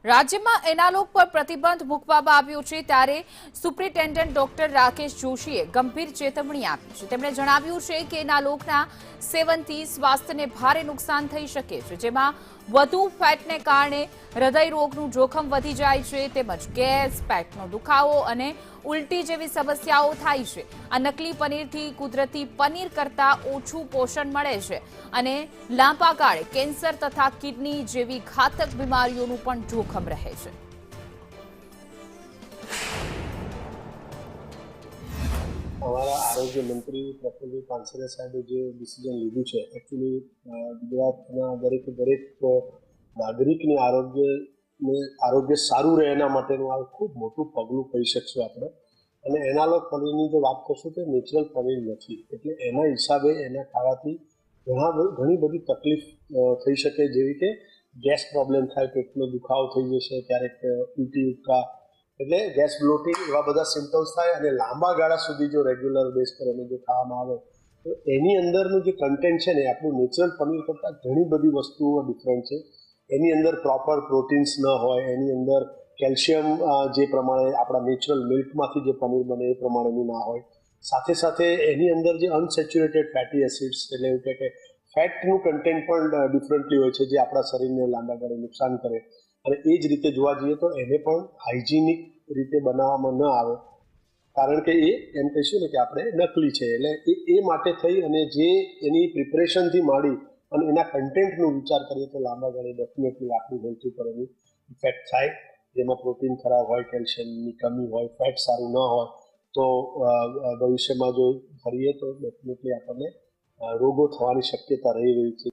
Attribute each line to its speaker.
Speaker 1: રાજ્યમાં એનાલોગ પર પ્રતિબંધ મૂકવામાં આવ્યો છે ત્યારે સુપ્રિન્ટેન્ડન્ટ ડોક્ટર રાકેશ જોશીએ ગંભીર ચેતવણી આપી છે। તેમણે જણાવ્યું છે કે એનાલોગના સેવનથી સ્વાસ્થ્યને ભારે નુકસાન થઈ શકે છે, જેમાં વધુ ફેટને કારણે હૃદય રોગનું જોખમ વધી જાય છે, તેમજ ગેસ, પેટનો દુખાવો અને ઉલટી જેવી સમસ્યાઓ થાય છે। આ નકલી પનીરથી કુદરતી પનીર કરતાં ઓછું પોષણ મળે છે અને લાંબા ગાળે કેન્સર તથા કિડની જેવી ઘાતક બીમારીઓનું પણ જોખમ રહે છે।
Speaker 2: हमारा आरोग्य मंत्री प्रफुल्ल पानसरिया साहेबे जो डिसिजन लीधुं छे एक्चुअली गुजरातना दरेक नागरिकने आरोग्य सारू रहे एना माटेनुं आ खूब मोटुं पगलुं कही शकशुं आपणे। અને એનાલોગ પનીરની જો વાત કરશું તો નેચરલ પનીર નથી, એટલે એના હિસાબે એના ખાવાથી ઘણી બધી તકલીફ થઈ શકે, જેવી કે ગેસ પ્રોબ્લેમ થાય, પેટનો દુખાવો થઈ જશે, ક્યારેક ઉલટી ઉબકા એટલે ગેસ બ્લોટિંગ એવા બધા સિમ્ટમ્સ થાય। અને લાંબા ગાળા સુધી જો રેગ્યુલર બેઝ પર એને જો ખાવામાં આવે તો એની અંદરનું જે કન્ટેન્ટ છે ને આપણું નેચરલ પનીર કરતાં ઘણી બધી વસ્તુઓ ડિફરન્ટ છે। એની અંદર પ્રોપર પ્રોટીન્સ ન હોય, એની અંદર કેલ્શિયમ જે પ્રમાણે આપણા નેચરલ મિલ્કમાંથી જે પનીર બને એ પ્રમાણેનું ના હોય, સાથે સાથે એની અંદર જે અનસેચ્યુરેટેડ ફેટી એસિડ્સ એટલે એવું કે ફેટનું કન્ટેન્ટ પણ ડિફરન્ટલી હોય છે, જે આપણા શરીરને લાંબા ગાળે નુકસાન કરે। અને એ જ રીતે જોવા જઈએ તો એને પણ હાઇજીનિક રીતે બનાવવામાં ન આવે, કારણ કે એ એમ કહીશું ને કે આપણે નકલી છે, એટલે એ માટે થઈ અને જે એની પ્રિપરેશનથી માંડી અને એના કન્ટેન્ટનો વિચાર કરીએ તો લાંબા ગાળે ડેફિનેટલી આપણી હેલ્થ ઉપર એની ઇફેક્ટ થાય, જેમાં પ્રોટીન ખરાબ હોય, કેલ્શિયમની કમી હોય, ફેટ સારું ન હોય તો ભવિષ્યમાં જો કરીએ તો ડેફિનેટલી આપણને રોગો થવાની શક્યતા રહી છે।